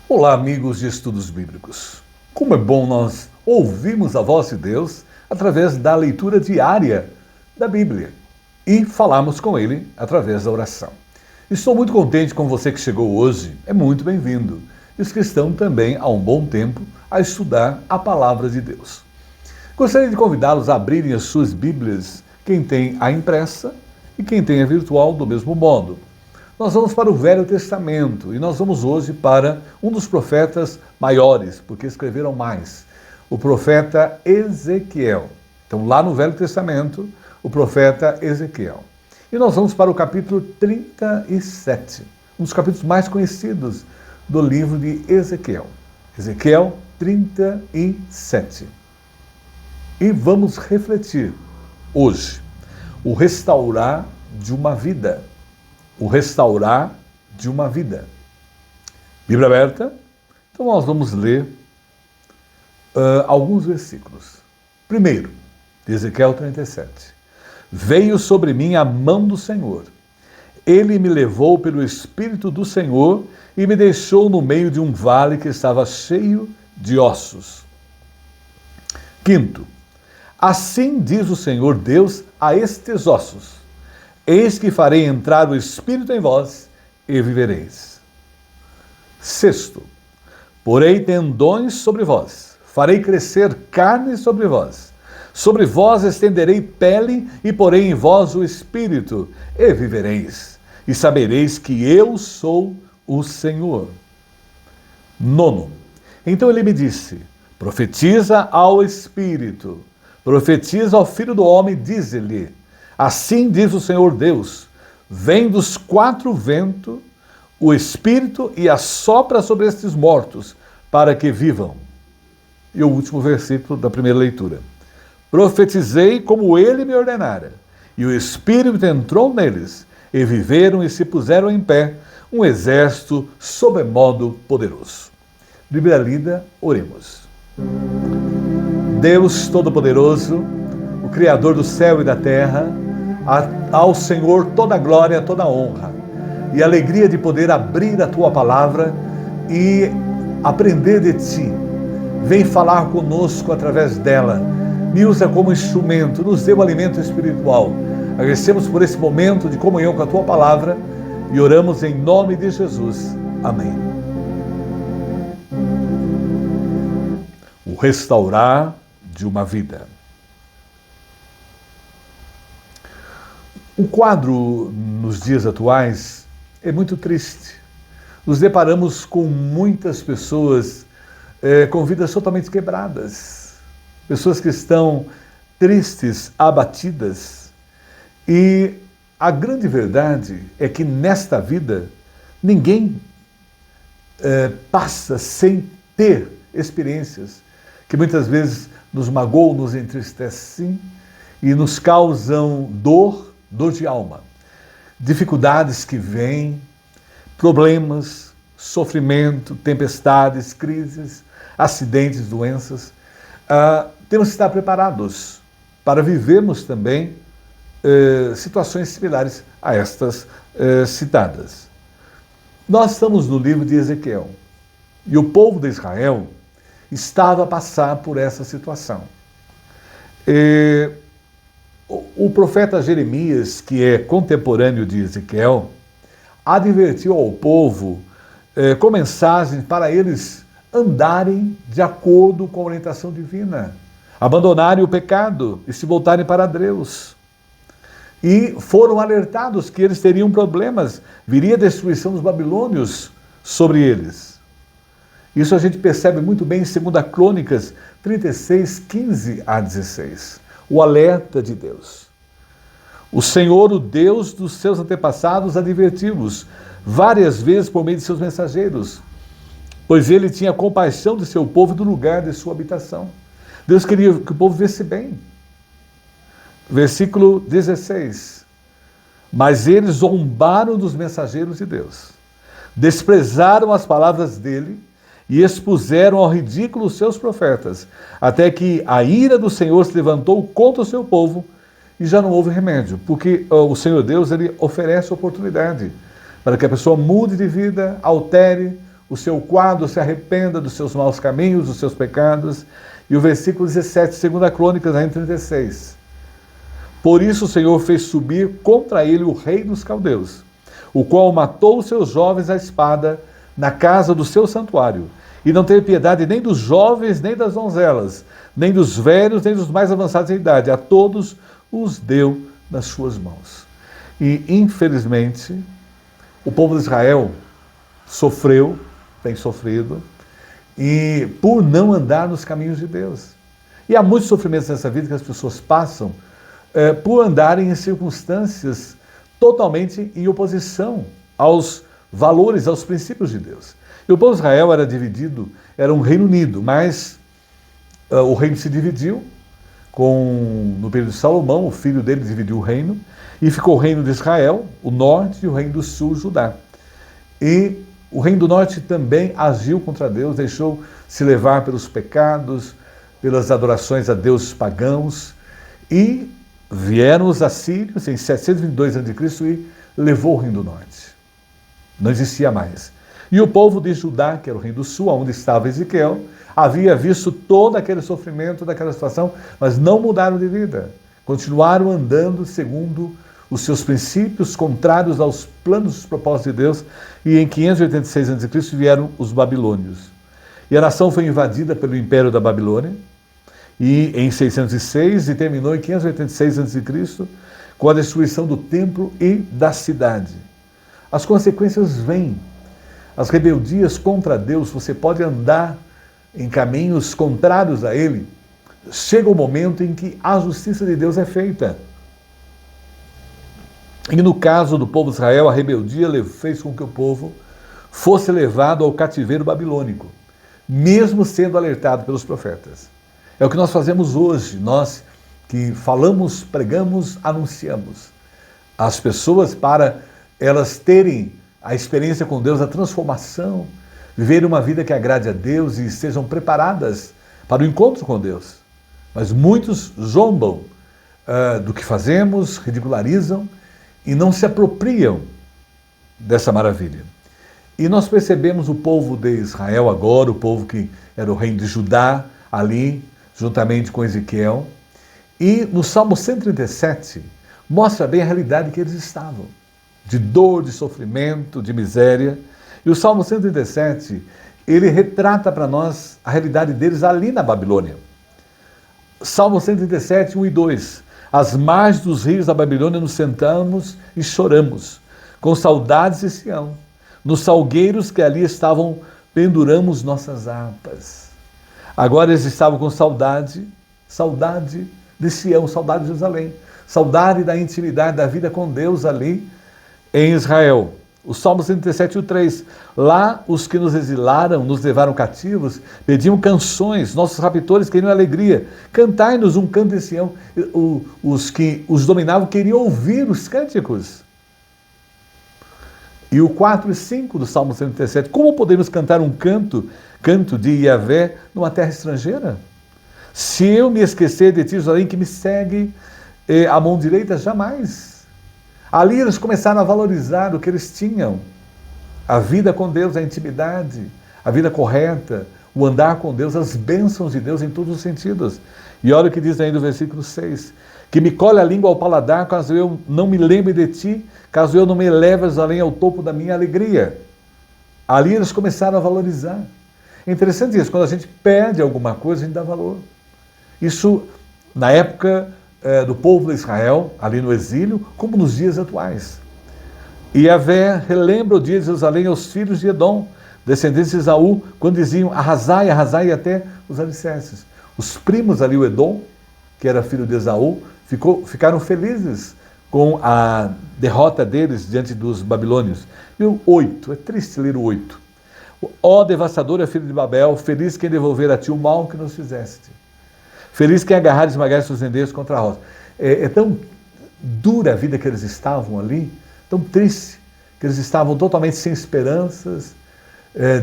Olá, amigos de estudos bíblicos. Como é bom nós ouvirmos a voz de Deus através da leitura diária da Bíblia e falarmos com Ele através da oração. Estou muito contente com você que chegou hoje, é muito bem-vindo. E os que estão também há um bom tempo a estudar a Palavra de Deus. Gostaria de convidá-los a abrirem as suas Bíblias, quem tem a impressa e quem tem a virtual do mesmo modo. Nós vamos para o Velho Testamento e nós vamos hoje para um dos profetas maiores, porque escreveram mais, o profeta Ezequiel. Então, lá no Velho Testamento, o profeta Ezequiel. E nós vamos para o capítulo 37, um dos capítulos mais conhecidos do livro de Ezequiel. Ezequiel 37. E vamos refletir hoje o restaurar de uma vida. O restaurar de uma vida. Bíblia aberta? Então nós vamos ler alguns versículos. Primeiro, de Ezequiel 37. Veio sobre mim a mão do Senhor. Ele me levou pelo Espírito do Senhor e me deixou no meio de um vale que estava cheio de ossos. Quinto, assim diz o Senhor Deus a estes ossos: eis que farei entrar o Espírito em vós e vivereis. Sexto, porei tendões sobre vós, farei crescer carne sobre vós estenderei pele e porei em vós o Espírito e vivereis, e sabereis que eu sou o Senhor. Nono, então ele me disse: profetiza ao Espírito, profetiza ao Filho do Homem, dize-lhe: assim diz o Senhor Deus, vem dos quatro ventos o Espírito e assopra sobre estes mortos, para que vivam. E o último versículo da primeira leitura. Profetizei como ele me ordenara, e o Espírito entrou neles, e viveram e se puseram em pé, um exército sobremodo poderoso. Bíblia lida, oremos. Deus Todo-Poderoso, o Criador do céu e da terra, ao Senhor toda a glória, toda a honra e a alegria de poder abrir a Tua Palavra e aprender de Ti. Vem falar conosco através dela, me usa como instrumento, nos dê o alimento espiritual. Agradecemos por esse momento de comunhão com a Tua Palavra e oramos em nome de Jesus. Amém. O restaurar de uma vida. O quadro nos dias atuais é muito triste. Nos deparamos com muitas pessoas com vidas totalmente quebradas. Pessoas que estão tristes, abatidas. E a grande verdade é que nesta vida ninguém passa sem ter experiências que muitas vezes nos magoam, nos entristecem e nos causam dor de alma. Dificuldades que vêm, problemas, sofrimento, tempestades, crises, acidentes, doenças. Temos que estar preparados para vivermos também situações similares a estas citadas. Nós estamos no livro de Ezequiel e o povo de Israel estava a passar por essa situação. O profeta Jeremias, que é contemporâneo de Ezequiel, advertiu ao povo com mensagens para eles andarem de acordo com a orientação divina, abandonarem o pecado e se voltarem para Deus. E foram alertados que eles teriam problemas, viria a destruição dos babilônios sobre eles. Isso a gente percebe muito bem em 2 Crônicas 36, 15 a 16. O alerta de Deus. O Senhor, o Deus dos seus antepassados, advertiu-os várias vezes por meio de seus mensageiros, pois ele tinha compaixão de seu povo e do lugar de sua habitação. Deus queria que o povo visse bem. Versículo 16. Mas eles zombaram dos mensageiros de Deus, desprezaram as palavras dele e expuseram ao ridículo os seus profetas, até que a ira do Senhor se levantou contra o seu povo e já não houve remédio, porque o Senhor Deus, ele oferece oportunidade para que a pessoa mude de vida, altere o seu quadro, se arrependa dos seus maus caminhos, dos seus pecados. E o versículo 17, 2 Crônicas 36. Por isso o Senhor fez subir contra ele o rei dos caldeus, o qual matou os seus jovens à espada na casa do seu santuário, e não teve piedade nem dos jovens, nem das donzelas, nem dos velhos, nem dos mais avançados em idade. A todos os deu nas suas mãos. E, infelizmente, o povo de Israel sofreu, tem sofrido, e por não andar nos caminhos de Deus. E há muitos sofrimentos nessa vida que as pessoas passam por andarem em circunstâncias totalmente em oposição aos valores, aos princípios de Deus. E o povo de Israel era dividido, era um reino unido, mas o reino se dividiu no período de Salomão, o filho dele dividiu o reino, e ficou o reino de Israel, o norte, e o reino do sul, Judá. E o reino do norte também agiu contra Deus, deixou-se levar pelos pecados, pelas adorações a deuses pagãos, e vieram os assírios em 722 a.C. e levou o reino do norte. Não existia mais. E o povo de Judá, que era o reino do sul, onde estava Ezequiel, havia visto todo aquele sofrimento daquela situação, mas não mudaram de vida. Continuaram andando segundo os seus princípios, contrários aos planos e propósitos de Deus, e em 586 a.C. vieram os babilônios. E a nação foi invadida pelo Império da Babilônia, e em 606, e terminou em 586 a.C., com a destruição do templo e da cidade. As consequências vêm. As rebeldias contra Deus, você pode andar em caminhos contrários a Ele, chega o momento em que a justiça de Deus é feita. E no caso do povo de Israel, a rebeldia fez com que o povo fosse levado ao cativeiro babilônico, mesmo sendo alertado pelos profetas. É o que nós fazemos hoje, nós que falamos, pregamos, anunciamos as pessoas para elas terem a experiência com Deus, a transformação, viverem uma vida que agrade a Deus e sejam preparadas para o encontro com Deus. Mas muitos zombam do que fazemos, ridicularizam e não se apropriam dessa maravilha. E nós percebemos o povo de Israel agora, o povo que era o reino de Judá, ali, juntamente com Ezequiel. E no Salmo 137, mostra bem a realidade que eles estavam, de dor, de sofrimento, de miséria. E o Salmo 137, ele retrata para nós a realidade deles ali na Babilônia. Salmo 137, 1 e 2. Às margens dos rios da Babilônia nos sentamos e choramos, com saudades de Sião. Nos salgueiros que ali estavam, penduramos nossas harpas. Agora eles estavam com saudade de Sião, saudade de Jerusalém, saudade da intimidade, da vida com Deus ali em Israel. O Salmo 137, 3. Lá os que nos exilaram, nos levaram cativos, pediam canções, nossos raptores queriam alegria. Cantai-nos um canto de Sião. Os que os dominavam queriam ouvir os cânticos. E o 4 e 5 do Salmo 137, como podemos cantar um canto de Yahvé numa terra estrangeira? Se eu me esquecer de ti, Jerusalém, que me segue a mão direita, jamais. Ali eles começaram a valorizar o que eles tinham. A vida com Deus, a intimidade, a vida correta, o andar com Deus, as bênçãos de Deus em todos os sentidos. E olha o que diz ainda o versículo 6. Que me colhe a língua ao paladar, caso eu não me lembre de ti, caso eu não me eleve, Jerusalém, ao topo da minha alegria. Ali eles começaram a valorizar. É interessante isso, quando a gente perde alguma coisa, a gente dá valor. Isso na época do povo de Israel, ali no exílio, como nos dias atuais. E Yahvé relembra o dia de Jerusalém aos filhos de Edom, descendentes de Esaú, quando diziam arrasai até os alicerces. Os primos ali, o Edom, que era filho de Esaú, ficaram felizes com a derrota deles diante dos babilônios. E o 8, é triste ler o 8. Ó devastador é filho de Babel, feliz quem devolver a ti o mal que nos fizeste. Feliz quem agarrar e esmagar seus rendeiros contra a rocha. É tão dura a vida que eles estavam ali, tão triste, que eles estavam totalmente sem esperanças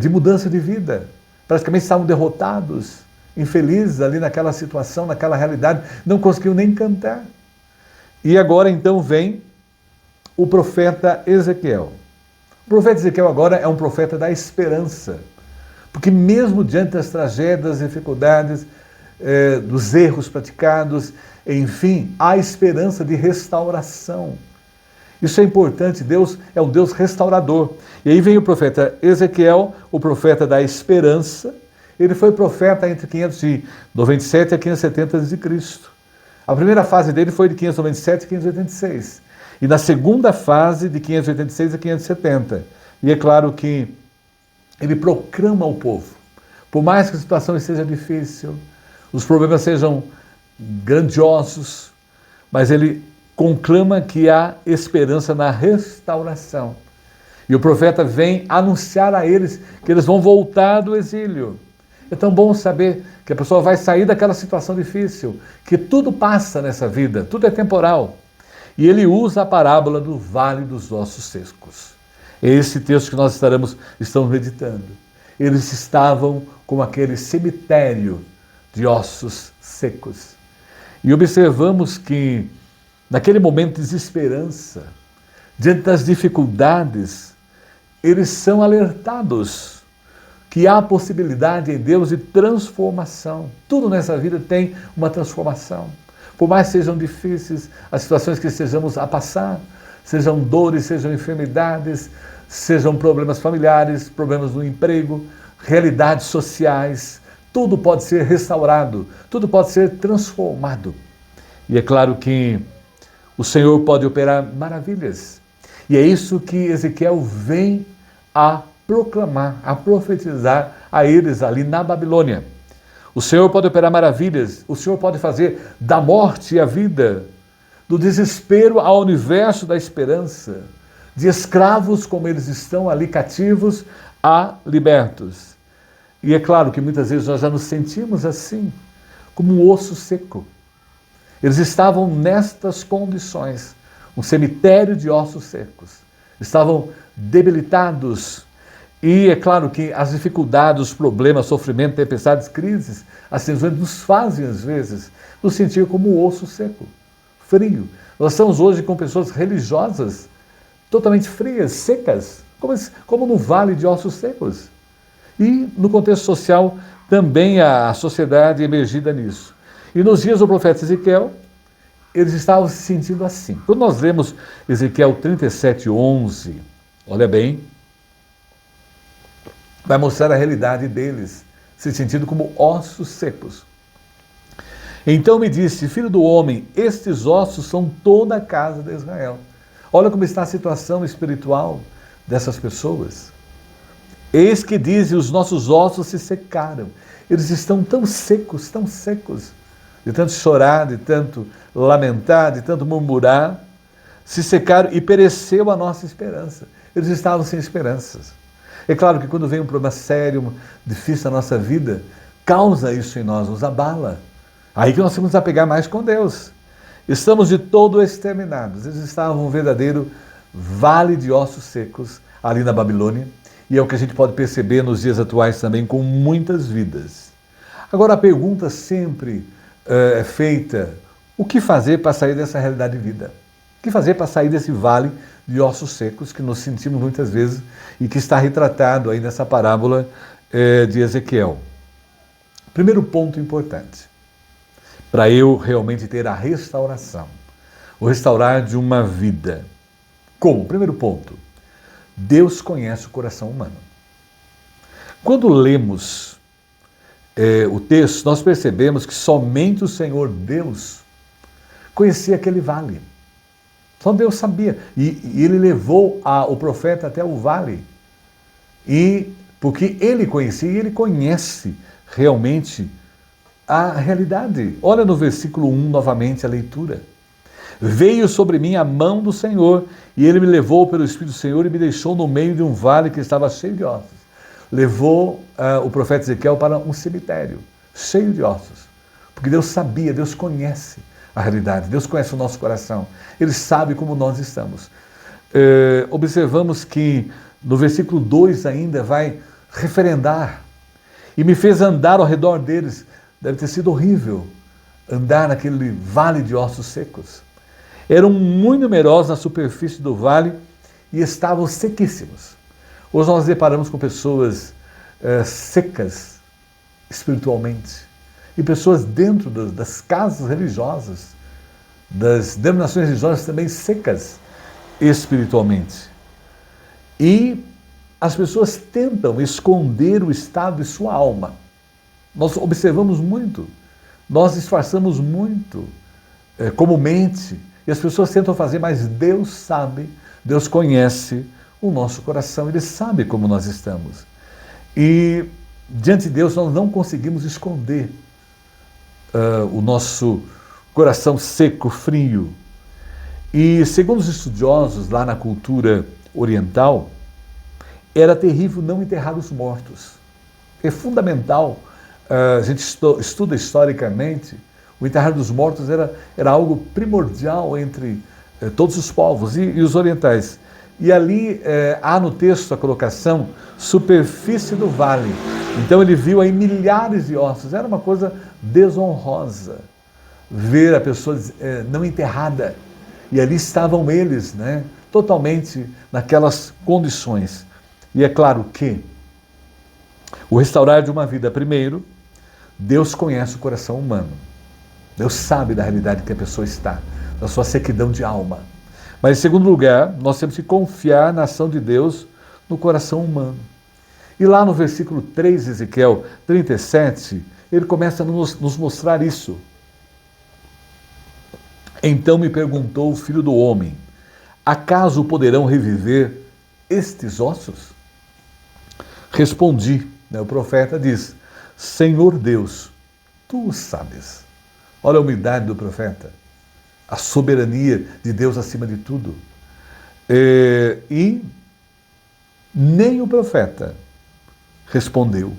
de mudança de vida. Praticamente estavam derrotados, infelizes ali naquela situação, naquela realidade, não conseguiam nem cantar. E agora então vem o profeta Ezequiel. O profeta Ezequiel agora é um profeta da esperança, porque mesmo diante das tragédias, das dificuldades, dos erros praticados, enfim, há esperança de restauração. Isso é importante, Deus é um Deus restaurador. E aí vem o profeta Ezequiel, o profeta da esperança. Ele foi profeta entre 597 a 570 a.C. A primeira fase dele foi de 597 a 586. E na segunda fase, de 586 a 570. E é claro que ele proclama ao povo, por mais que a situação esteja difícil, os problemas sejam grandiosos, mas ele conclama que há esperança na restauração. E o profeta vem anunciar a eles que eles vão voltar do exílio. É tão bom saber que a pessoa vai sair daquela situação difícil, que tudo passa nessa vida, tudo é temporal. E ele usa a parábola do Vale dos Ossos Secos. É esse texto que nós estamos meditando. Eles estavam com aquele cemitério de ossos secos. E observamos que, naquele momento de desesperança, diante das dificuldades, eles são alertados que há possibilidade em Deus de transformação. Tudo nessa vida tem uma transformação. Por mais que sejam difíceis as situações que estejamos a passar, sejam dores, sejam enfermidades, sejam problemas familiares, problemas no emprego, realidades sociais, tudo pode ser restaurado, tudo pode ser transformado. E é claro que o Senhor pode operar maravilhas. E é isso que Ezequiel vem a proclamar, a profetizar a eles ali na Babilônia. O Senhor pode operar maravilhas, o Senhor pode fazer da morte a vida, do desespero ao universo da esperança, de escravos como eles estão ali cativos a libertos. E é claro que muitas vezes nós já nos sentimos assim, como um osso seco. Eles estavam nestas condições, um cemitério de ossos secos. Estavam debilitados. E é claro que as dificuldades, os problemas, sofrimento, tempestades, crises, assim nos fazem às vezes nos sentir como um osso seco, frio. Nós estamos hoje com pessoas religiosas totalmente frias, secas, como no vale de ossos secos. E no contexto social também a sociedade emergida nisso. E nos dias do profeta Ezequiel, eles estavam se sentindo assim. Quando nós lemos Ezequiel 37:11, olha bem, vai mostrar a realidade deles, se sentindo como ossos secos. Então me disse, filho do homem, estes ossos são toda a casa de Israel. Olha como está a situação espiritual dessas pessoas. Eis que dizem, os nossos ossos se secaram. Eles estão tão secos, de tanto chorar, de tanto lamentar, de tanto murmurar, se secaram e pereceu a nossa esperança. Eles estavam sem esperanças. É claro que quando vem um problema sério, difícil na nossa vida, causa isso em nós, nos abala. Aí que nós temos que nos apegar mais com Deus. Estamos de todo exterminados. Eles estavam um verdadeiro vale de ossos secos, ali na Babilônia, e é o que a gente pode perceber nos dias atuais também com muitas vidas. Agora a pergunta sempre é feita: o que fazer para sair dessa realidade de vida? O que fazer para sair desse vale de ossos secos que nos sentimos muitas vezes e que está retratado aí nessa parábola de Ezequiel? Primeiro ponto importante, para eu realmente ter a restauração, o restaurar de uma vida. Como? Primeiro ponto, Deus conhece o coração humano. Quando lemos o texto, nós percebemos que somente o Senhor Deus conhecia aquele vale. Só Deus sabia. E ele levou o profeta até o vale. Porque ele conhecia e ele conhece realmente a realidade. Olha no versículo 1 novamente a leitura. Veio sobre mim a mão do Senhor, e ele me levou pelo Espírito do Senhor e me deixou no meio de um vale que estava cheio de ossos. Levou o profeta Ezequiel para um cemitério cheio de ossos. Porque Deus sabia, Deus conhece a realidade, Deus conhece o nosso coração. Ele sabe como nós estamos. Observamos que no versículo 2 ainda vai referendar. E me fez andar ao redor deles. Deve ter sido horrível andar naquele vale de ossos secos. Eram muito numerosos na superfície do vale e estavam sequíssimos. Hoje nós deparamos com pessoas secas espiritualmente. E pessoas dentro das casas religiosas, das denominações religiosas também secas espiritualmente. E as pessoas tentam esconder o estado de sua alma. Nós observamos muito, nós disfarçamos muito, comumente, e as pessoas tentam fazer, mas Deus sabe, Deus conhece o nosso coração, Ele sabe como nós estamos. E diante de Deus nós não conseguimos esconder o nosso coração seco, frio. E segundo os estudiosos lá na cultura oriental, era terrível não enterrar os mortos. É fundamental, a gente estuda historicamente, o enterrar dos mortos era algo primordial entre todos os povos e os orientais. E ali há no texto a colocação superfície do vale. Então ele viu aí milhares de ossos. Era uma coisa desonrosa ver a pessoa não enterrada. E ali estavam eles, né, totalmente naquelas condições. E é claro que o restaurar de uma vida, primeiro, Deus conhece o coração humano. Deus sabe da realidade que a pessoa está, da sua sequidão de alma. Mas em segundo lugar, nós temos que confiar na ação de Deus no coração humano. E lá no versículo 3 de Ezequiel 37, ele começa a nos mostrar isso. Então me perguntou o filho do homem: acaso poderão reviver estes ossos? Respondi, o profeta diz: Senhor Deus, tu o sabes. Olha a humildade do profeta, a soberania de Deus acima de tudo. E nem o profeta respondeu.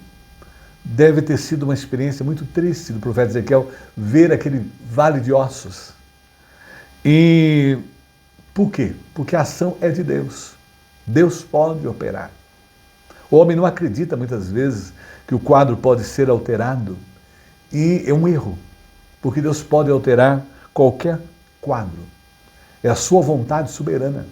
Deve ter sido uma experiência muito triste do profeta Ezequiel ver aquele vale de ossos. E por quê? Porque a ação é de Deus. Deus pode operar. O homem não acredita muitas vezes que o quadro pode ser alterado. E é um erro, porque Deus pode alterar qualquer quadro. É a sua vontade soberana.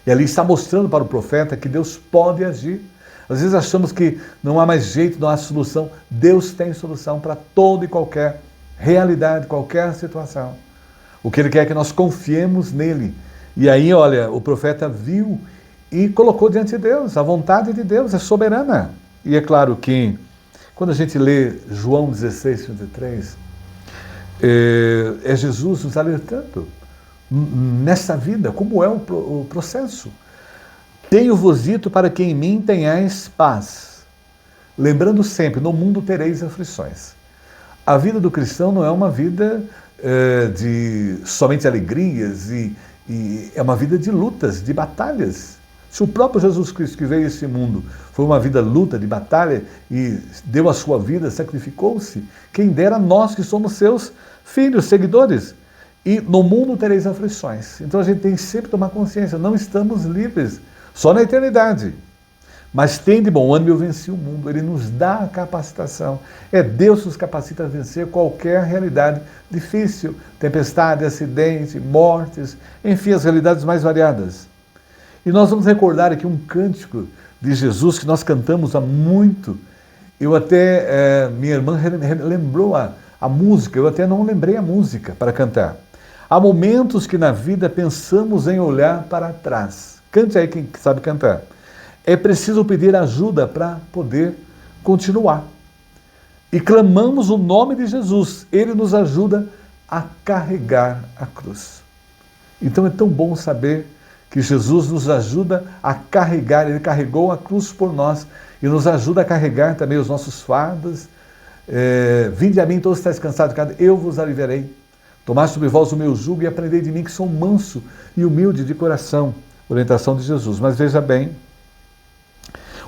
E ali está mostrando para o profeta que Deus pode agir. Às vezes achamos que não há mais jeito, não há solução. Deus tem solução para toda e qualquer realidade, qualquer situação. O que Ele quer é que nós confiemos nele. E aí, olha, o profeta viu e colocou diante de Deus. A vontade de Deus é soberana. E é claro que, quando a gente lê João 16, 33, é Jesus nos alertando nessa vida, como é o processo. Tenho-vos dito para que em mim tenhais paz. Lembrando sempre, no mundo tereis aflições. A vida do cristão não é uma vida de somente alegrias e é uma vida de lutas, de batalhas. Se o próprio Jesus Cristo que veio a esse mundo foi uma vida luta, de batalha e deu a sua vida, sacrificou-se, quem dera nós que somos seus filhos, seguidores. E no mundo tereis aflições. Então a gente tem que sempre tomar consciência, não estamos livres só na eternidade. Mas tem de bom ânimo, eu venci o mundo. Ele nos dá a capacitação. É Deus que nos capacita a vencer qualquer realidade difícil. Tempestade, acidente, mortes, enfim, as realidades mais variadas. E nós vamos recordar aqui um cântico de Jesus que nós cantamos há muito. Minha irmã lembrou a música, eu até não lembrei a música para cantar. Há momentos que na vida pensamos em olhar para trás. Cante aí quem sabe cantar. É preciso pedir ajuda para poder continuar. E clamamos o nome de Jesus. Ele nos ajuda a carregar a cruz. Então é tão bom saber que Jesus nos ajuda a carregar. Ele carregou a cruz por nós e nos ajuda a carregar também os nossos fardos. Vinde a mim todos estáis cansados, eu vos aliviarei. Tomai sobre vós o meu jugo e aprendei de mim que sou manso e humilde de coração. Orientação de Jesus. Mas veja bem,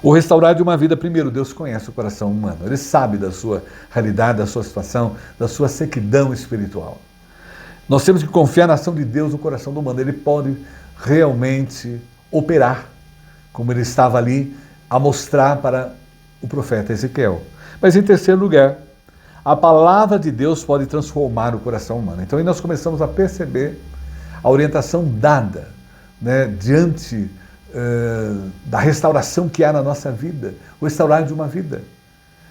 o restaurar de uma vida, primeiro, Deus conhece o coração humano. Ele sabe da sua realidade, da sua situação, da sua sequidão espiritual. Nós temos que confiar na ação de Deus no coração do humano. Ele pode realmente operar, como ele estava ali a mostrar para o profeta Ezequiel. Mas em terceiro lugar, a palavra de Deus pode transformar o coração humano. Então aí nós começamos a perceber a orientação dada, né, diante da restauração que há na nossa vida, o restaurar de uma vida.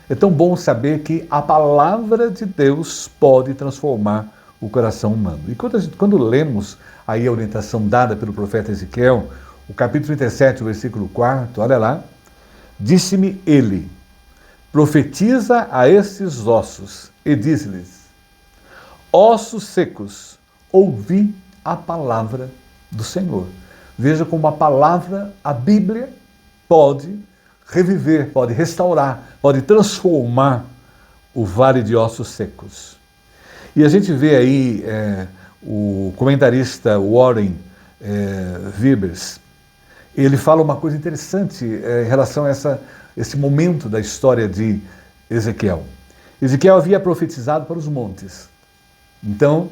É tão bom saber que a palavra de Deus pode transformar o coração humano. E quando lemos aí a orientação dada pelo profeta Ezequiel, o capítulo 37, o versículo 4, olha lá, disse-me ele, profetiza a estes ossos e diz-lhes, ossos secos, ouvi a palavra do Senhor. Veja como a palavra, a Bíblia, pode reviver, pode restaurar, pode transformar o vale de ossos secos. E a gente vê aí o comentarista Warren Wiersbe, ele fala uma coisa interessante em relação a esse momento da história de Ezequiel. Ezequiel havia profetizado para os montes. Então,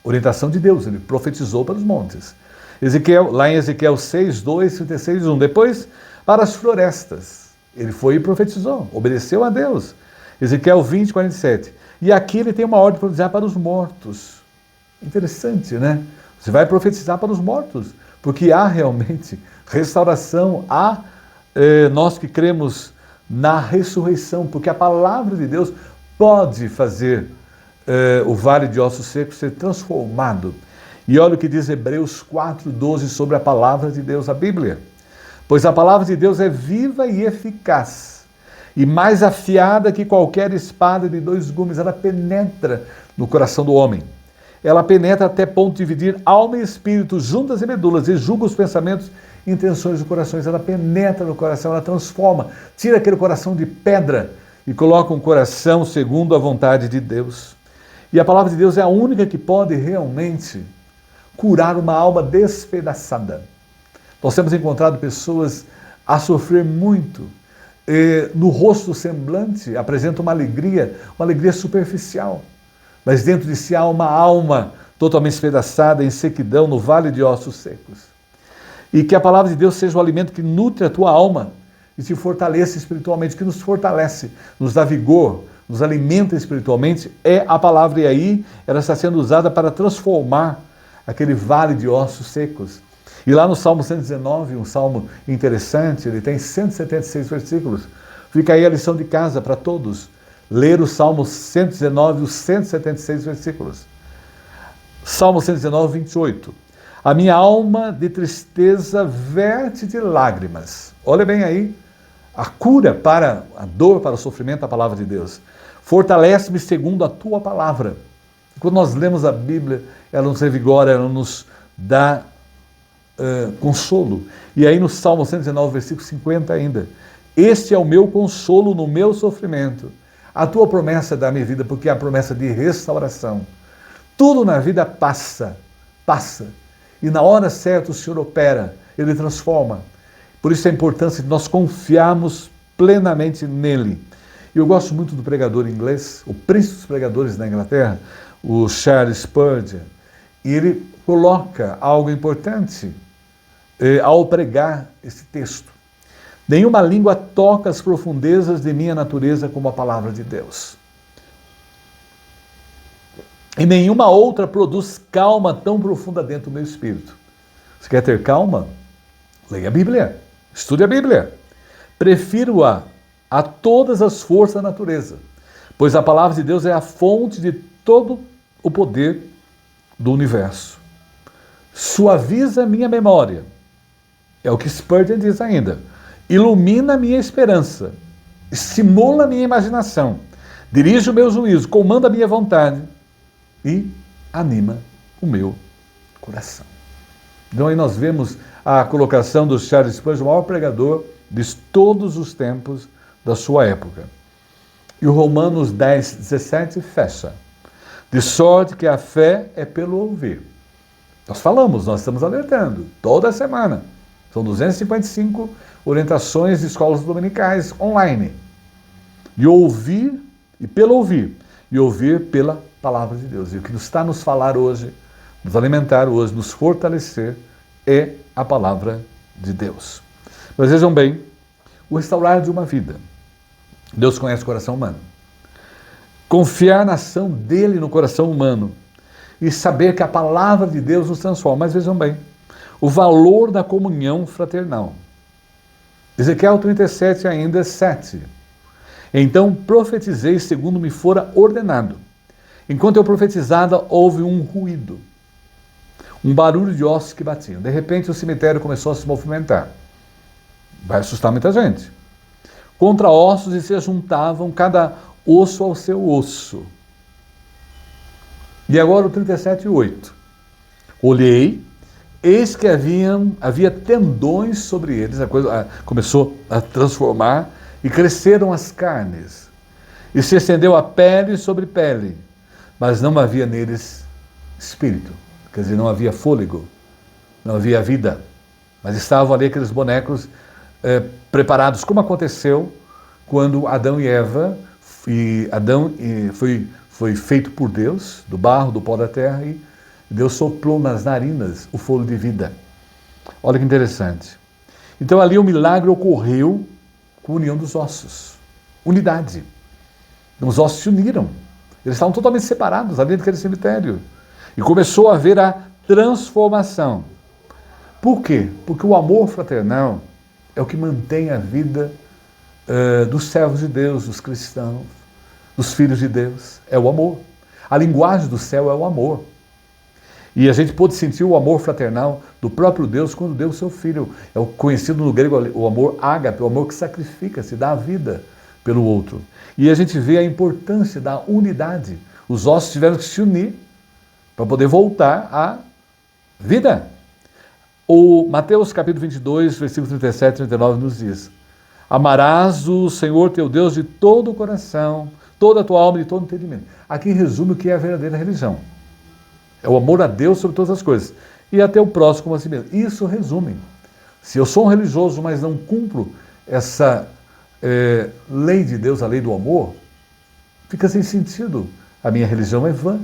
orientação de Deus, ele profetizou para os montes. Ezequiel, lá em Ezequiel 6, 2, 36, 1. Depois, para as florestas. Ele foi e profetizou, obedeceu a Deus. Ezequiel 20, 47. E aqui ele tem uma ordem de profetizar para os mortos. Interessante, né? Você vai profetizar para os mortos, porque há realmente restauração, há nós que cremos na ressurreição, porque a palavra de Deus pode fazer o vale de ossos secos ser transformado. E olha o que diz Hebreus 4:12 sobre a palavra de Deus, a Bíblia. Pois a palavra de Deus é viva e eficaz, e mais afiada que qualquer espada de 2 gumes. Ela penetra no coração do homem. Ela penetra até ponto de dividir alma e espírito, juntas e medulas, e julga os pensamentos e intenções dos corações. Ela penetra no coração, ela transforma, tira aquele coração de pedra e coloca um coração segundo a vontade de Deus. E a palavra de Deus é a única que pode realmente curar uma alma despedaçada. Nós temos encontrado pessoas a sofrer muito. No rosto semblante apresenta uma alegria superficial. Mas dentro de si há uma alma totalmente despedaçada, em sequidão, no vale de ossos secos. E que a palavra de Deus seja o alimento que nutre a tua alma e te fortaleça espiritualmente, que nos fortalece, nos dá vigor, nos alimenta espiritualmente, é a palavra. E aí ela está sendo usada para transformar aquele vale de ossos secos. E lá no Salmo 119, um salmo interessante, ele tem 176 versículos. Fica aí a lição de casa para todos. Ler o Salmo 119, os 176 versículos. Salmo 119, 28. A minha alma de tristeza verte de lágrimas. Olha bem aí, a cura para a dor, para o sofrimento da palavra de Deus. Fortalece-me segundo a tua palavra. Quando nós lemos a Bíblia, ela nos revigora, ela nos dá consolo. E aí no Salmo 119, versículo 50 ainda. Este é o meu consolo no meu sofrimento. A tua promessa da minha vida, porque é a promessa de restauração. Tudo na vida passa. E na hora certa o Senhor opera, Ele transforma. Por isso a importância de nós confiarmos plenamente nele. E eu gosto muito do pregador inglês, o príncipe dos pregadores da Inglaterra, o Charles Spurgeon. E ele coloca algo importante. ao pregar esse texto. Nenhuma língua toca as profundezas de minha natureza como a palavra de Deus. E nenhuma outra produz calma tão profunda dentro do meu espírito. Você quer ter calma? Leia a Bíblia. Estude a Bíblia. Prefiro-a a todas as forças da natureza, pois a palavra de Deus é a fonte de todo o poder do universo. Suaviza minha memória. É o que Spurgeon diz ainda. Ilumina minha esperança. Estimula minha imaginação. Dirige o meu juízo. Comanda a minha vontade. E anima o meu coração. Então aí nós vemos a colocação do Charles Spurgeon, o maior pregador de todos os tempos da sua época. E o Romanos 10, 17 fecha. De sorte que a fé é pelo ouvir. Nós falamos, nós estamos alertando toda semana. São 255 orientações de escolas dominicais online. E ouvir, e pelo ouvir, e ouvir pela palavra de Deus. E o que está nos falar hoje, nos alimentar hoje, nos fortalecer, é a palavra de Deus. Mas vejam bem, o restaurar de uma vida. Deus conhece o coração humano. Confiar na ação dele no coração humano e saber que a palavra de Deus nos transforma. Mas vejam bem, o valor da comunhão fraternal. Ezequiel 37, ainda 7. Então profetizei segundo me fora ordenado. Enquanto eu profetizava, houve um ruído, um barulho de ossos que batiam. De repente o cemitério começou a se movimentar. Vai assustar muita gente. Contra ossos e se juntavam cada osso ao seu osso. E agora o 37:8. Olhei, eis que havia tendões sobre eles, a coisa começou a transformar, e cresceram as carnes. E se estendeu a pele sobre pele, mas não havia neles espírito. Quer dizer, não havia fôlego, não havia vida. Mas estavam ali aqueles bonecos preparados, como aconteceu quando Adão e Eva, foi feito por Deus, do barro, do pó da terra, e Deus soprou nas narinas o fôlego de vida. Olha que interessante. Então ali o milagre ocorreu com a união dos ossos. Unidade. Os ossos se uniram. Eles estavam totalmente separados ali daquele cemitério. E começou a haver a transformação. Por quê? Porque o amor fraternal é o que mantém a vida dos servos de Deus, dos cristãos, dos filhos de Deus. É o amor. A linguagem do céu é o amor. E a gente pôde sentir o amor fraternal do próprio Deus quando deu o seu Filho. É o conhecido no grego o amor ágape, o amor que sacrifica, se dá a vida pelo outro. E a gente vê a importância da unidade. Os ossos tiveram que se unir para poder voltar à vida. O Mateus capítulo 22, versículo 37 e 39 nos diz: amarás o Senhor teu Deus de todo o coração, toda a tua alma e de todo o entendimento. Aqui resume o que é a verdadeira religião. É o amor a Deus sobre todas as coisas. E até o próximo como a si mesmo. Isso resume. Se eu sou um religioso, mas não cumpro essa lei de Deus, a lei do amor, fica sem sentido. A minha religião é vã.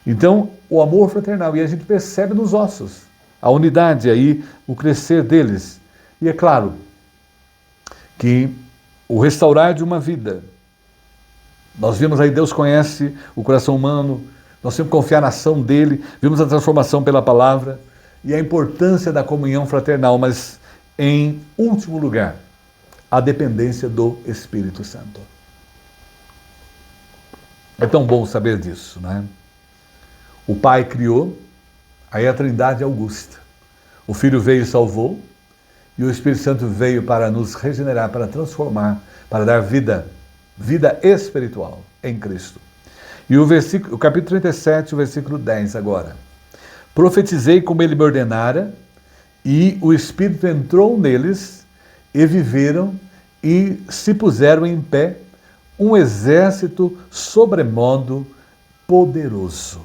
Então, o amor fraternal. E a gente percebe nos ossos a unidade aí, o crescer deles. E é claro que o restaurar de uma vida. Nós vimos aí, Deus conhece o coração humano. Nós temos que confiar na ação dele, vimos a transformação pela palavra e a importância da comunhão fraternal, mas em último lugar, a dependência do Espírito Santo. É tão bom saber disso, né? O Pai criou, aí a Trindade augusta. O Filho veio e salvou, e o Espírito Santo veio para nos regenerar, para transformar, para dar vida espiritual em Cristo. E o capítulo 37, o versículo 10 agora. Profetizei como ele me ordenara, e o Espírito entrou neles, e viveram, e se puseram em pé, um exército sobremodo poderoso.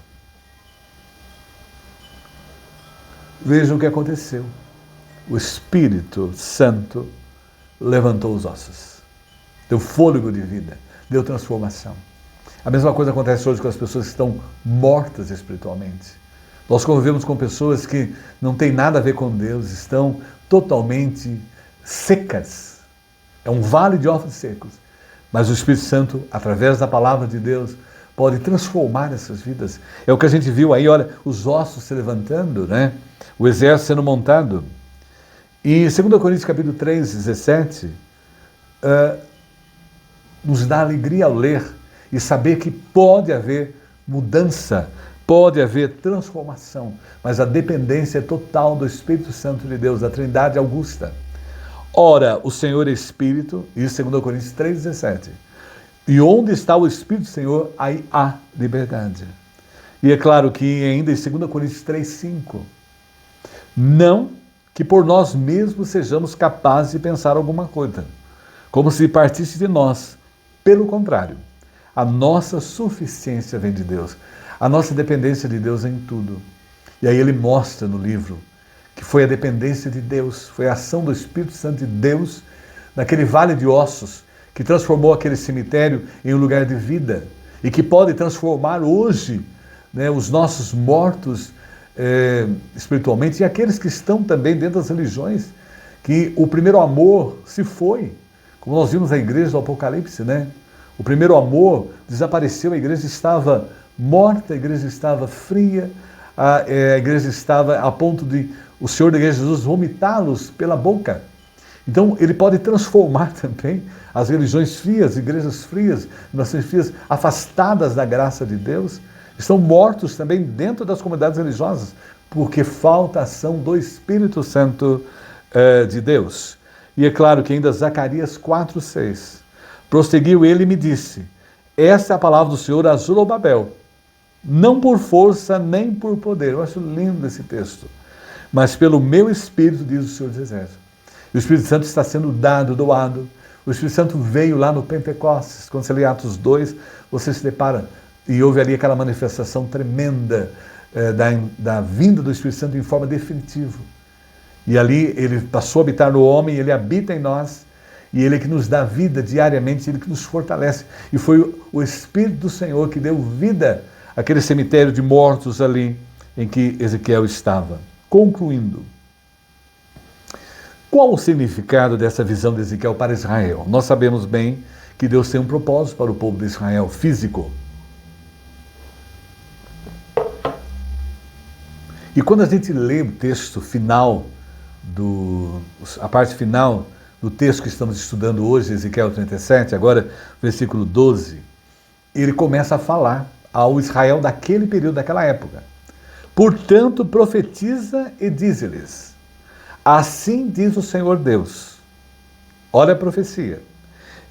Vejam o que aconteceu. O Espírito Santo levantou os ossos, deu fôlego de vida, deu transformação. A mesma coisa acontece hoje com as pessoas que estão mortas espiritualmente. Nós convivemos com pessoas que não têm nada a ver com Deus, estão totalmente secas. É um vale de ossos secos. Mas o Espírito Santo, através da palavra de Deus, pode transformar essas vidas. É o que a gente viu aí, olha, os ossos se levantando, né? O exército sendo montado. E 2 Coríntios capítulo 3, 17, nos dá alegria ao ler e saber que pode haver mudança, pode haver transformação, mas a dependência é total do Espírito Santo de Deus, da Trindade Augusta. Ora, o Senhor é Espírito, isso 2 Coríntios 3, 17. E onde está o Espírito do Senhor, aí há liberdade. E é claro que ainda em 2 Coríntios 3, 5, não que por nós mesmos sejamos capazes de pensar alguma coisa, como se partisse de nós. Pelo contrário, a nossa suficiência vem de Deus, a nossa dependência de Deus em tudo. E aí ele mostra no livro que foi a dependência de Deus, foi a ação do Espírito Santo de Deus naquele vale de ossos, que transformou aquele cemitério em um lugar de vida e que pode transformar hoje, né, os nossos mortos espiritualmente e aqueles que estão também dentro das religiões, que o primeiro amor se foi, como nós vimos na igreja do Apocalipse, né? O primeiro amor desapareceu, a igreja estava morta, a igreja estava fria, a igreja estava a ponto de o Senhor da igreja Jesus vomitá-los pela boca. Então ele pode transformar também as religiões frias, igrejas frias, nações frias, afastadas da graça de Deus, estão mortos também dentro das comunidades religiosas, porque falta a ação do Espírito Santo de Deus. E é claro que ainda Zacarias 4, 6, prosseguiu ele e me disse, essa é a palavra do Senhor a Zorobabel, não por força nem por poder. Eu acho lindo esse texto. Mas pelo meu Espírito, diz o Senhor dos Exércitos. O Espírito Santo está sendo doado. O Espírito Santo veio lá no Pentecostes. Quando você lê Atos 2, você se depara e houve ali aquela manifestação tremenda da vinda do Espírito Santo em forma definitiva. E ali ele passou a habitar no homem, ele habita em nós, e ele é que nos dá vida diariamente, ele que nos fortalece. E foi o Espírito do Senhor que deu vida àquele cemitério de mortos ali em que Ezequiel estava. Concluindo, qual o significado dessa visão de Ezequiel para Israel? Nós sabemos bem que Deus tem um propósito para o povo de Israel, físico. E quando a gente lê o texto final, a parte final do texto que estamos estudando hoje, Ezequiel 37, agora versículo 12, ele começa a falar ao Israel daquele período, daquela época. Portanto, profetiza e dize-lhes, assim diz o Senhor Deus, olha a profecia,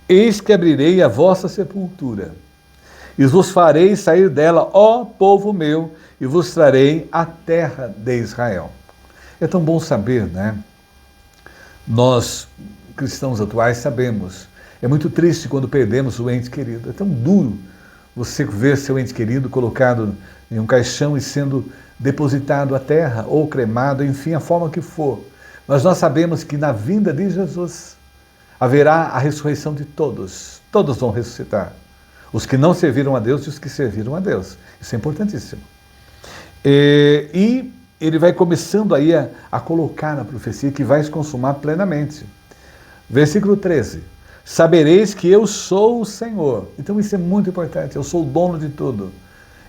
eis que abrirei a vossa sepultura, e vos farei sair dela, ó povo meu, e vos trarei a terra de Israel. É tão bom saber, né? Nós, cristãos atuais, sabemos, é muito triste quando perdemos o ente querido, é tão duro você ver seu ente querido colocado em um caixão e sendo depositado à terra ou cremado, enfim, a forma que for. Mas nós sabemos que na vinda de Jesus haverá a ressurreição de todos. Todos vão ressuscitar. Os que não serviram a Deus e os que serviram a Deus. Isso é importantíssimo. E ele vai começando aí a colocar na profecia que vai se consumar plenamente. Versículo 13. Sabereis que eu sou o Senhor. Então isso é muito importante. Eu sou o dono de tudo.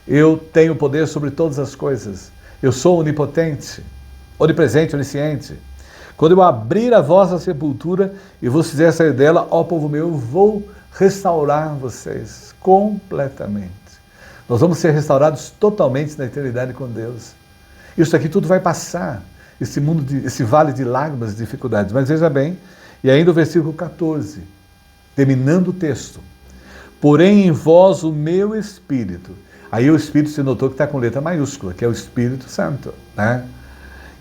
Eu tenho poder sobre todas as coisas. Eu sou onipotente, onipresente, onisciente. Quando eu abrir a vossa sepultura e vos fizer sair dela, ó povo meu, eu vou restaurar vocês completamente. Nós vamos ser restaurados totalmente na eternidade com Deus. Isso aqui tudo vai passar, esse vale de lágrimas e dificuldades. Mas veja bem, e ainda o versículo 14, terminando o texto. Porém em vós o meu Espírito. Aí o Espírito se notou que está com letra maiúscula, que é o Espírito Santo, né?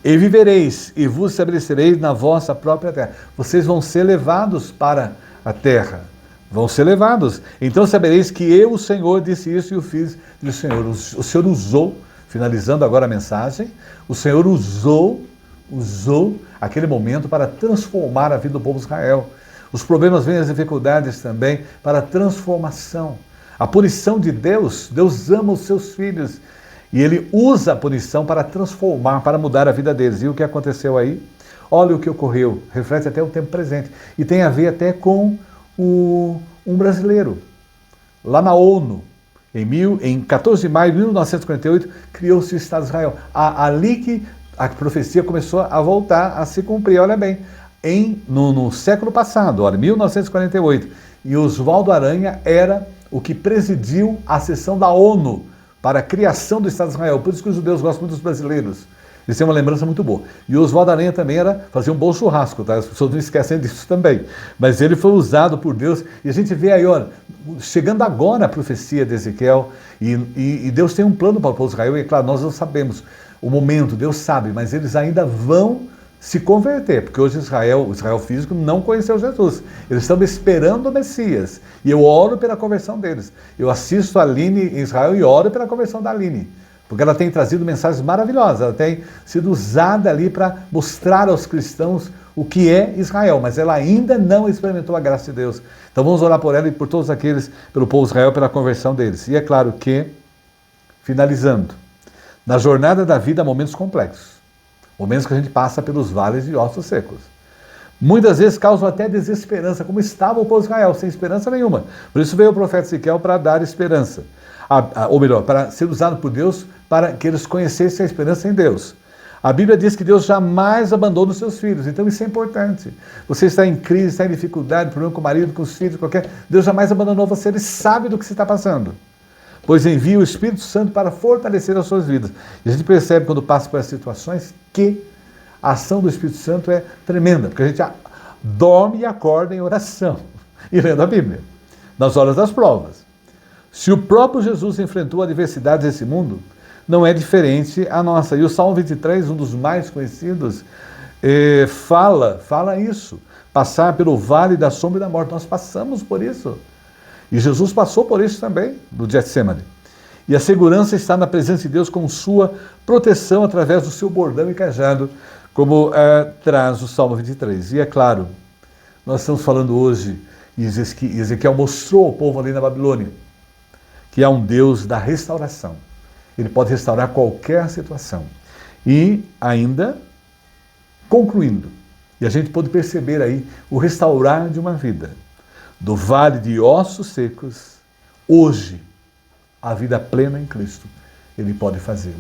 E vivereis, e vos estabelecereis na vossa própria terra. Vocês vão ser levados para a terra. Vão ser levados. Então sabereis que eu, o Senhor, disse isso e o fiz. E o Senhor usou, finalizando agora a mensagem, o Senhor usou aquele momento para transformar a vida do povo de Israel. Os problemas vêm, as dificuldades também, para a transformação. A punição de Deus, Deus ama os seus filhos. E ele usa a punição para transformar, para mudar a vida deles. E o que aconteceu aí? Olha o que ocorreu, reflete até o tempo presente. E tem a ver até com um brasileiro. Lá na ONU, em 14 de maio de 1948, criou-se o Estado de Israel. Ali que a profecia começou a voltar a se cumprir, olha bem. No século passado, olha, 1948, e Oswaldo Aranha era o que presidiu a sessão da ONU para a criação do Estado de Israel. Por isso que os judeus gostam muito dos brasileiros. Eles têm uma lembrança muito boa. E o Oswaldo Aranha também fazia um bom churrasco, tá? As pessoas não esquecem disso também. Mas ele foi usado por Deus. E a gente vê aí, olha, chegando agora a profecia de Ezequiel, e Deus tem um plano para o povo de Israel, e claro, nós não sabemos o momento, Deus sabe, mas eles ainda vão se converter, porque hoje o Israel físico não conheceu Jesus. Eles estão esperando o Messias. E eu oro pela conversão deles. Eu assisto a Aline em Israel e oro pela conversão da Aline. Porque ela tem trazido mensagens maravilhosas, ela tem sido usada ali para mostrar aos cristãos o que é Israel, mas ela ainda não experimentou a graça de Deus. Então vamos orar por ela e por todos aqueles, pelo povo de Israel, pela conversão deles. E é claro que, finalizando, na jornada da vida há momentos complexos, momentos que a gente passa pelos vales de ossos secos. Muitas vezes causam até desesperança, como estava o povo de Israel, sem esperança nenhuma. Por isso veio o profeta Ezequiel para dar esperança. Ou melhor, para ser usado por Deus, para que eles conhecessem a esperança em Deus. A Bíblia diz que Deus jamais abandona os seus filhos, então isso é importante. Você está em crise, está em dificuldade, problema com o marido, com os filhos, Deus jamais abandonou você, Ele sabe do que você está passando. Pois envia o Espírito Santo para fortalecer as suas vidas. E a gente percebe quando passa por essas situações que a ação do Espírito Santo é tremenda, porque a gente dorme e acorda em oração e lendo a Bíblia, nas horas das provas. Se o próprio Jesus enfrentou adversidades desse mundo, não é diferente a nossa. E o Salmo 23, um dos mais conhecidos, fala isso. Passar pelo vale da sombra e da morte. Nós passamos por isso. E Jesus passou por isso também, no Getsemane. E a segurança está na presença de Deus com sua proteção através do seu bordão e cajado, como traz o Salmo 23. E é claro, nós estamos falando hoje, e Ezequiel mostrou ao povo ali na Babilônia, que é um Deus da restauração. Ele pode restaurar qualquer situação. E ainda, concluindo, e a gente pode perceber aí o restaurar de uma vida, do vale de ossos secos, hoje, a vida plena em Cristo, Ele pode fazê-lo.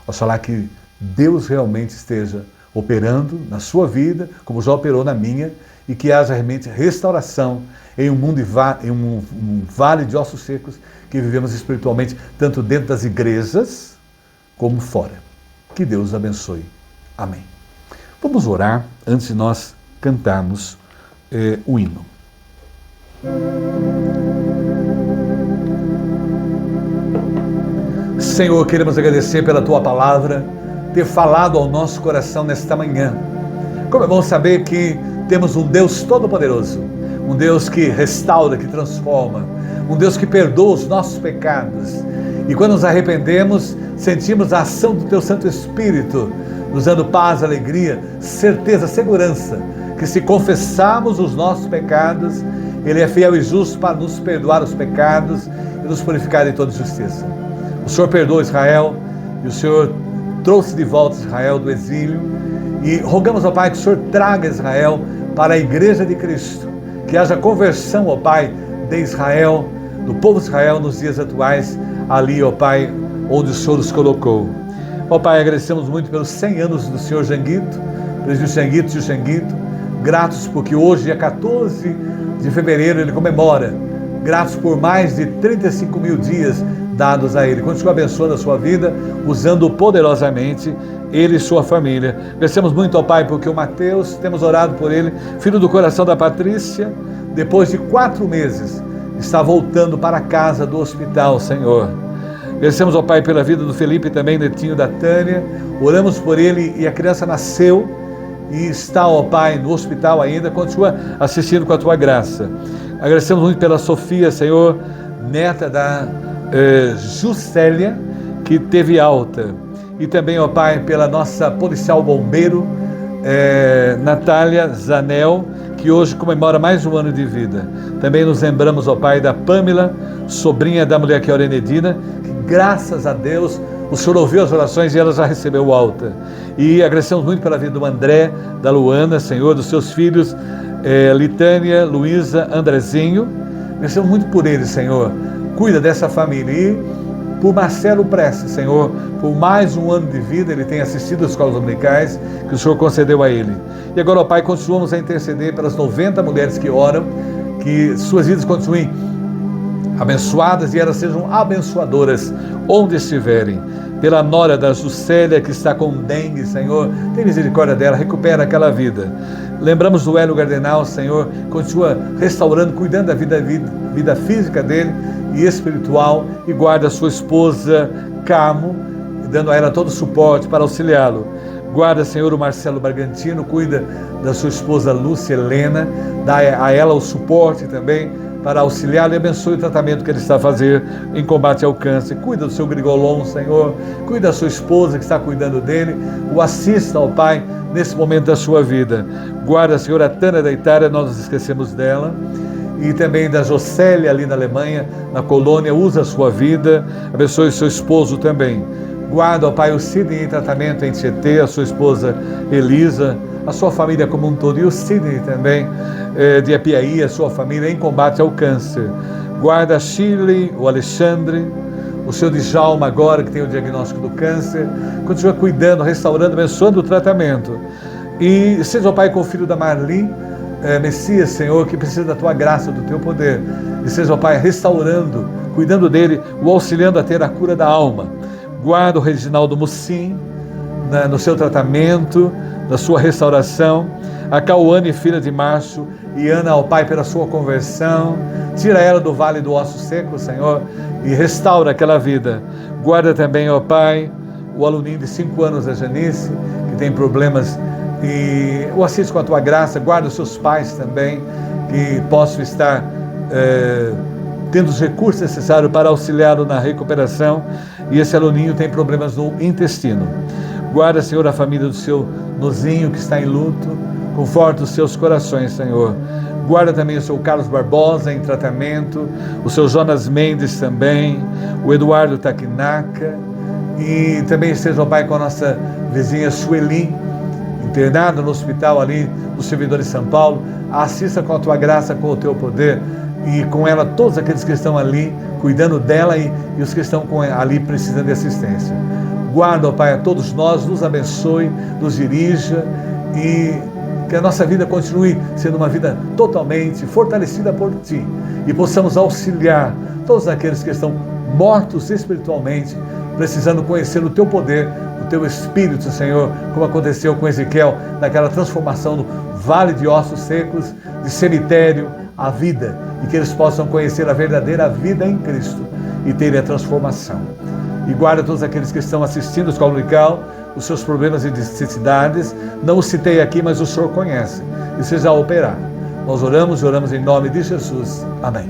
Oxalá que Deus realmente esteja operando na sua vida, como já operou na minha, e que haja realmente restauração em um mundo um vale de ossos secos que vivemos espiritualmente, tanto dentro das igrejas como fora. Que Deus os abençoe. Amém. Vamos orar antes de nós cantarmos o hino. Senhor, queremos agradecer pela Tua palavra, ter falado ao nosso coração nesta manhã. Como é bom saber que temos um Deus todo-poderoso, um Deus que restaura, que transforma, um Deus que perdoa os nossos pecados. E quando nos arrependemos, sentimos a ação do Teu Santo Espírito, nos dando paz, alegria, certeza, segurança, que se confessarmos os nossos pecados, Ele é fiel e justo para nos perdoar os pecados e nos purificar de toda justiça. O Senhor perdoou Israel e o Senhor trouxe de volta Israel do exílio. E rogamos ao Pai que o Senhor traga Israel para a Igreja de Cristo, que haja conversão, ó Pai, de Israel, do povo de Israel nos dias atuais, ali, ó Pai, onde o Senhor os colocou. Ó Pai, agradecemos muito pelos 100 anos do Senhor Janguito, presbítero Janguito, tio Janguito, gratos porque hoje, dia 14 de fevereiro, ele comemora, gratos por mais de 35 mil dias dados a ele. Continua abençoando a sua vida, usando poderosamente ele e sua família. Agradecemos muito ao Pai, porque o Mateus, temos orado por ele, filho do coração da Patrícia, depois de 4 meses, está voltando para a casa do hospital, Senhor. Agradecemos ao Pai pela vida do Felipe, também netinho da Tânia. Oramos por ele e a criança nasceu e está, ó Pai, no hospital ainda. Continua assistindo com a Tua graça. Agradecemos muito pela Sofia, Senhor, neta da Juscelia, que teve alta. E também, ó Pai, pela nossa policial bombeiro, Natália Zanel, que hoje comemora mais um ano de vida. Também nos lembramos, ó Pai, da Pâmela, sobrinha da mulher que é Orenedina, que graças a Deus O Senhor ouviu as orações e ela já recebeu alta. E agradecemos muito pela vida do André, da Luana, Senhor, dos seus filhos, Litânia, Luísa, Andrezinho. Agradecemos muito por eles, Senhor. Cuida dessa família. E por Marcelo Prestes, Senhor, por mais um ano de vida, ele tem assistido às escolas dominicais que o Senhor concedeu a ele. E agora, ó Pai, continuamos a interceder pelas 90 mulheres que oram, que suas vidas continuem abençoadas e elas sejam abençoadoras onde estiverem. Pela nora da Juscelia, que está com dengue, Senhor, tem misericórdia dela, recupera aquela vida. Lembramos do Hélio Gardenal, Senhor, continua restaurando, cuidando da vida física dele e espiritual, e guarda a sua esposa, Camo, dando a ela todo o suporte para auxiliá-lo. Guarda, Senhor, o Marcelo Bragantino, cuida da sua esposa Lúcia Helena, dá a ela o suporte também para auxiliá-lo e abençoe o tratamento que ele está a fazer em combate ao câncer. Cuida do seu Grigolon, Senhor, cuida da sua esposa que está cuidando dele, o assista, ó Pai, nesse momento da sua vida. Guarda, Senhor, a Tânia da Itália, nós nos esquecemos dela, e também da Jocélia ali na Alemanha, na colônia, usa a sua vida, abençoe o seu esposo também. Guarda, ó Pai, o Sidney em tratamento em Tietê, a sua esposa Elisa, a sua família como um todo, e o Sidney também, de Apiaí, a sua família em combate ao câncer. Guarda a Shirley, o Alexandre, o seu Djalma agora, que tem o diagnóstico do câncer, continua cuidando, restaurando, abençoando o tratamento. E seja, ó Pai, com o filho da Marli, Messias, Senhor, que precisa da Tua graça, do Teu poder. E seja, ó Pai, restaurando, cuidando dele, o auxiliando a ter a cura da alma. Guarda o Reginaldo Mucim, no seu tratamento, na sua restauração. A Cauane, filha de Márcio, e Ana, ó Pai, pela sua conversão. Tira ela do vale do osso seco, Senhor, e restaura aquela vida. Guarda também, ó Pai, o aluninho de 5 anos, a Janice, que tem problemas, e o assiste com a Tua graça. Guarda os seus pais também, que possam estar tendo os recursos necessários para auxiliá-lo na recuperação. E esse aluninho tem problemas no intestino. Guarda, Senhor, a família do seu Nozinho, que está em luto. Conforta os seus corações, Senhor. Guarda também o seu Carlos Barbosa em tratamento, o seu Jonas Mendes também, o Eduardo Taquinaca, e também esteja, ó Pai, com a nossa vizinha Sueli, internada no hospital ali, no servidor de São Paulo. Assista com a Tua graça, com o Teu poder, e com ela todos aqueles que estão ali, cuidando dela, e os que estão ali precisando de assistência. Guarda, ó Pai, a todos nós, nos abençoe, nos dirija, e que a nossa vida continue sendo uma vida totalmente fortalecida por Ti, e possamos auxiliar todos aqueles que estão mortos espiritualmente, precisando conhecer o Teu poder, o Teu Espírito, Senhor, como aconteceu com Ezequiel, naquela transformação do vale de ossos secos, de cemitério à vida, e que eles possam conhecer a verdadeira vida em Cristo e terem a transformação. E guarda todos aqueles que estão assistindo a Escola Dominical, os seus problemas e necessidades. Não os citei aqui, mas o Senhor conhece, e seja a operar. Nós oramos em nome de Jesus. Amém.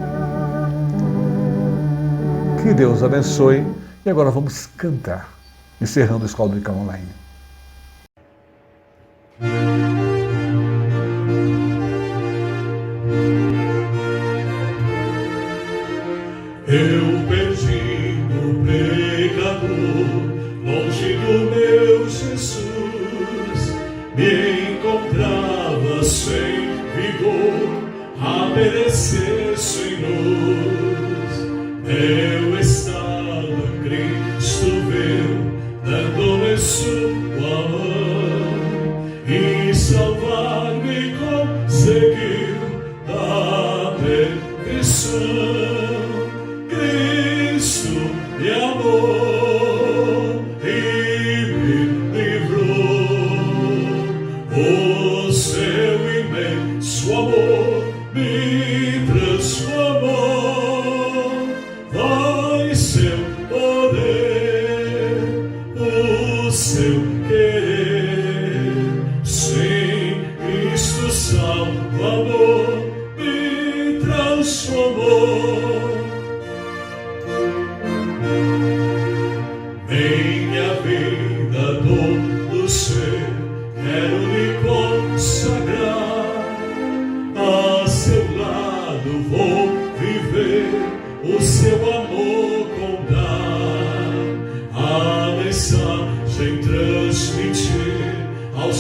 Que Deus abençoe. E agora vamos cantar, encerrando a Escola Dominical Online. Eu perdido pecador, longe do meu Jesus, me encontrava sem vigor, a perecer sem luz. Eu estava, Cristo veio, dando-me sua mão, e salvar-me conseguiu da perdição. Cristo me amou e me livrou. O seu imenso amor me transformou. Vai seu poder, o seu querer. Sim, Cristo Salvador me transformou. Minha vida, todo ser, quero lhe consagrar. A seu lado vou viver, o seu amor contar.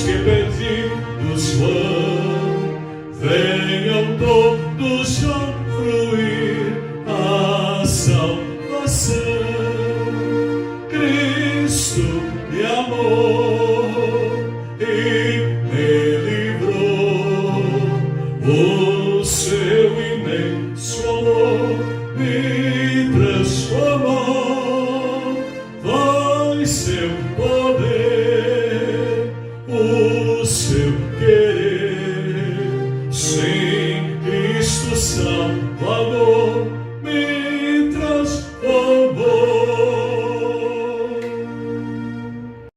que perdidos vão, venham todos a fruir a salvação. Cristo me amou e me livrou, o seu imenso amor me transformou. Vai seu poder, o seu querer, sim, Cristo Salvador.